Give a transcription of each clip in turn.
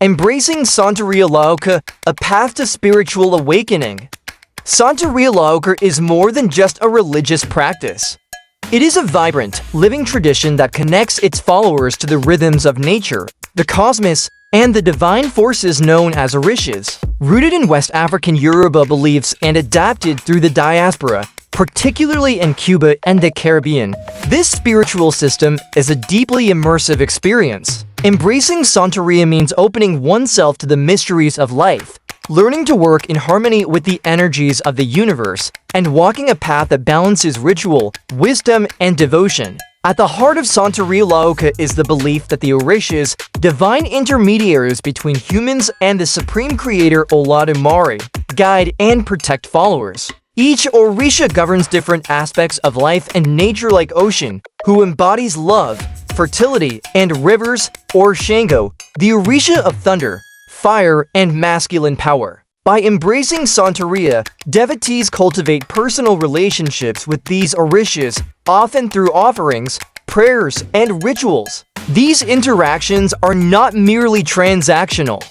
Embracing Santeria Lauka, a path to spiritual awakening. Santeria Lauka is more than just a religious practice. It is a vibrant, living tradition that connects its followers to the rhythms of nature, the cosmos, and the divine forces known as Orishas. Rooted in West African Yoruba beliefs and adapted through the diaspora, particularly in Cuba and the Caribbean, this spiritual system is a deeply immersive experience. Embracing Santeria means opening oneself to the mysteries of life, learning to work in harmony with the energies of the universe, and walking a path that balances ritual, wisdom, and devotion. At the heart of Santeria Lauka is the belief that the Orishas, divine intermediaries between humans and the supreme creator Olodumare, guide and protect followers. Each Orisha governs different aspects of life and nature, like Oshun, who embodies love, fertility, and rivers, or Shango, the Orisha of thunder, fire, and masculine power. By embracing Santeria, devotees cultivate personal relationships with these Orishas, often through offerings, prayers, and rituals. These interactions are not merely transactional.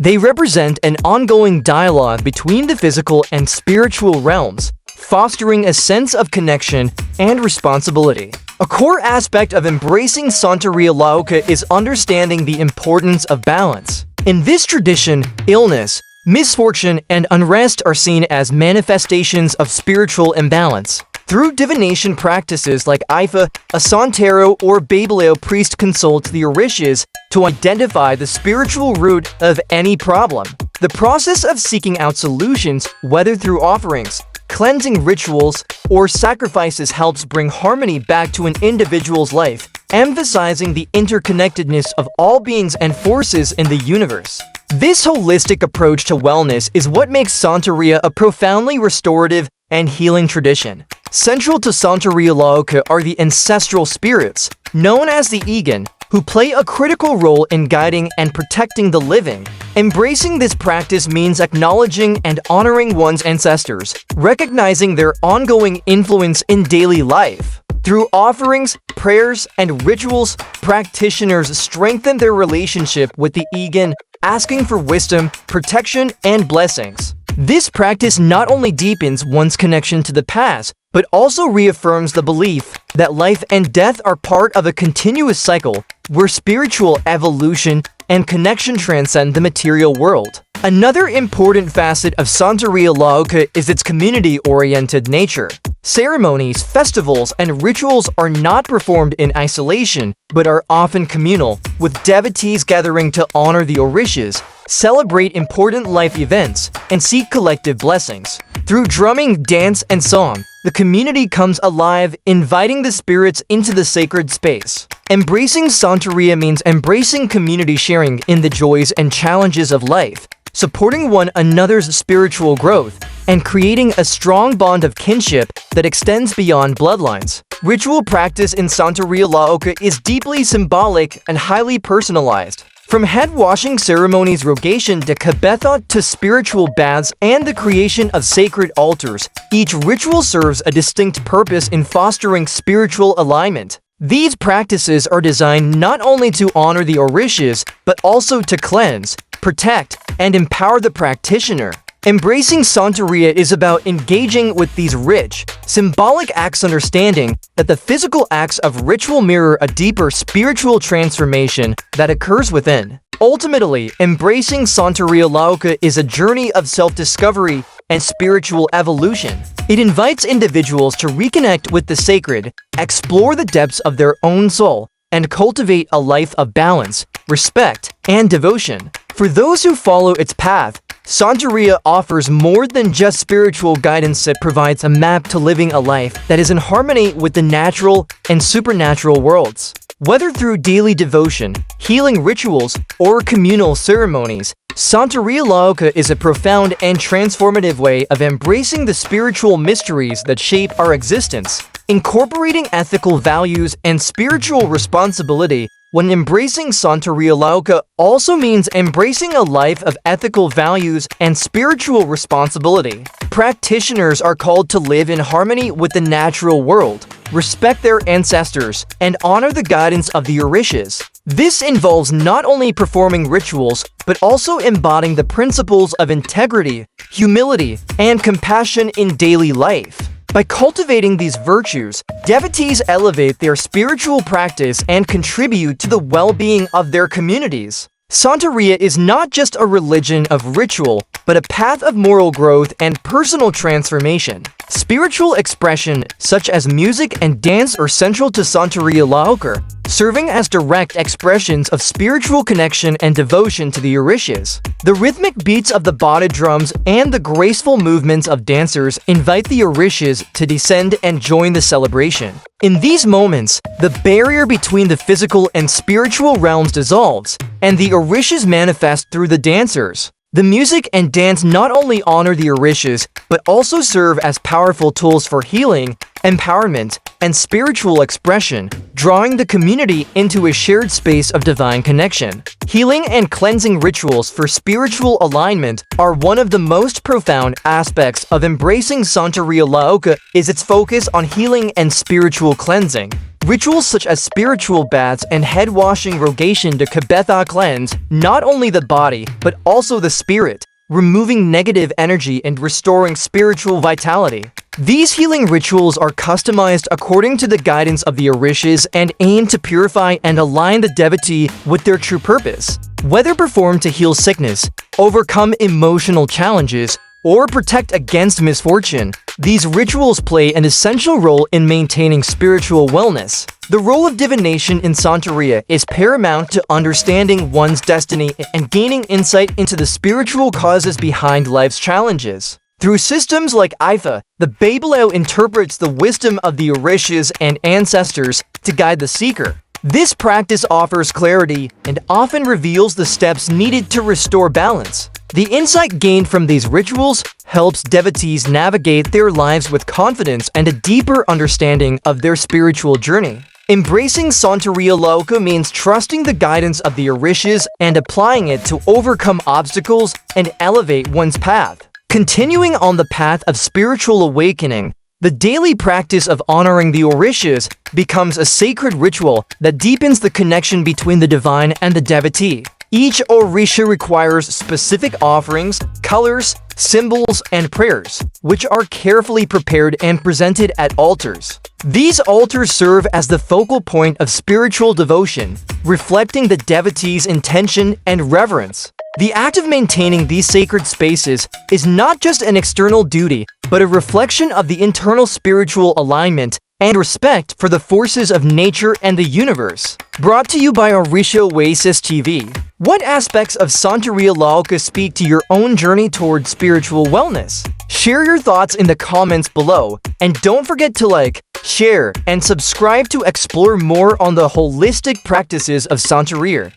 They represent an ongoing dialogue between the physical and spiritual realms, fostering a sense of connection and responsibility. A core aspect of embracing Santeria Lauka is understanding the importance of balance. In this tradition, illness, misfortune, and unrest are seen as manifestations of spiritual imbalance. Through divination practices like Ifa, a Santero or Babaleo priest consults the Orishas to identify the spiritual root of any problem. The process of seeking out solutions, whether through offerings, cleansing rituals, or sacrifices, helps bring harmony back to an individual's life, emphasizing the interconnectedness of all beings and forces in the universe. This holistic approach to wellness is what makes Santeria a profoundly restorative and healing tradition. Central to Santeria Lauka are the ancestral spirits, known as the Egan, who play a critical role in guiding and protecting the living. Embracing this practice means acknowledging and honoring one's ancestors, recognizing their ongoing influence in daily life. Through offerings, prayers, and rituals, practitioners strengthen their relationship with the Egan, asking for wisdom, protection, and blessings. This practice not only deepens one's connection to the past, but also reaffirms the belief that life and death are part of a continuous cycle where spiritual evolution and connection transcend the material world. Another important facet of Santeria Lauka is its community-oriented nature. Ceremonies, festivals, and rituals are not performed in isolation, but are often communal, with devotees gathering to honor the Orishas, celebrate important life events, and seek collective blessings. Through drumming, dance, and song, the community comes alive, inviting the spirits into the sacred space. Embracing Santeria means embracing community sharing in the joys and challenges of life, supporting one another's spiritual growth, and creating a strong bond of kinship that extends beyond bloodlines. Ritual practice in Santeria Lauka is deeply symbolic and highly personalized. From head-washing ceremonies, rogation de cabeza, to spiritual baths and the creation of sacred altars, each ritual serves a distinct purpose in fostering spiritual alignment. These practices are designed not only to honor the Orishas, but also to cleanse, protect, and empower the practitioner. Embracing Santeria is about engaging with these rich, symbolic acts, understanding that the physical acts of ritual mirror a deeper spiritual transformation that occurs within. Ultimately, embracing Santeria Lauka is a journey of self-discovery and spiritual evolution. It invites individuals to reconnect with the sacred, explore the depths of their own soul, and cultivate a life of balance, respect, and devotion. For those who follow its path, Santeria offers more than just spiritual guidance. It provides a map to living a life that is in harmony with the natural and supernatural worlds. Whether through daily devotion, healing rituals, or communal ceremonies, Santeria Lauka is a profound and transformative way of embracing the spiritual mysteries that shape our existence. Incorporating ethical values and spiritual responsibility when embracing Santeria Lauka also means embracing a life of ethical values and spiritual responsibility. Practitioners are called to live in harmony with the natural world, respect their ancestors, and honor the guidance of the Orishas. This involves not only performing rituals, but also embodying the principles of integrity, humility, and compassion in daily life. By cultivating these virtues, devotees elevate their spiritual practice and contribute to the well-being of their communities. Santeria is not just a religion of ritual, but a path of moral growth and personal transformation. Spiritual expression, such as music and dance, are central to Santeria Laocoon, serving as direct expressions of spiritual connection and devotion to the Orishas. The rhythmic beats of the bata drums and the graceful movements of dancers invite the Orishas to descend and join the celebration. In these moments, the barrier between the physical and spiritual realms dissolves, and the Orishas manifest through the dancers. The music and dance not only honor the Orishas, but also serve as powerful tools for healing, empowerment, and spiritual expression, drawing the community into a shared space of divine connection. Healing and cleansing rituals for spiritual alignment are one of the most profound aspects of embracing Santeria Laocoon is its focus on healing and spiritual cleansing. Rituals such as spiritual baths and head washing rogation de Kabetha cleanse not only the body, but also the spirit, removing negative energy and restoring spiritual vitality. These healing rituals are customized according to the guidance of the Orishas and aim to purify and align the devotee with their true purpose. Whether performed to heal sickness, overcome emotional challenges, or protect against misfortune, these rituals play an essential role in maintaining spiritual wellness. The role of divination in Santeria is paramount to understanding one's destiny and gaining insight into the spiritual causes behind life's challenges. Through systems like Ifa, the Babylao interprets the wisdom of the Orishas and ancestors to guide the seeker. This practice offers clarity and often reveals the steps needed to restore balance. The insight gained from these rituals helps devotees navigate their lives with confidence and a deeper understanding of their spiritual journey. Embracing Santeria Laocoon means trusting the guidance of the Orishas and applying it to overcome obstacles and elevate one's path. Continuing on the path of spiritual awakening, the daily practice of honoring the Orishas becomes a sacred ritual that deepens the connection between the divine and the devotee. Each Orisha requires specific offerings, colors, symbols, and prayers, which are carefully prepared and presented at altars. These altars serve as the focal point of spiritual devotion, reflecting the devotee's intention and reverence. The act of maintaining these sacred spaces is not just an external duty, but a reflection of the internal spiritual alignment and respect for the forces of nature and the universe. Brought to you by Orisha Oasis TV. What aspects of Santeria Laocoon speak to your own journey toward spiritual wellness? Share your thoughts in the comments below, and don't forget to like, share, and subscribe to explore more on the holistic practices of Santeria.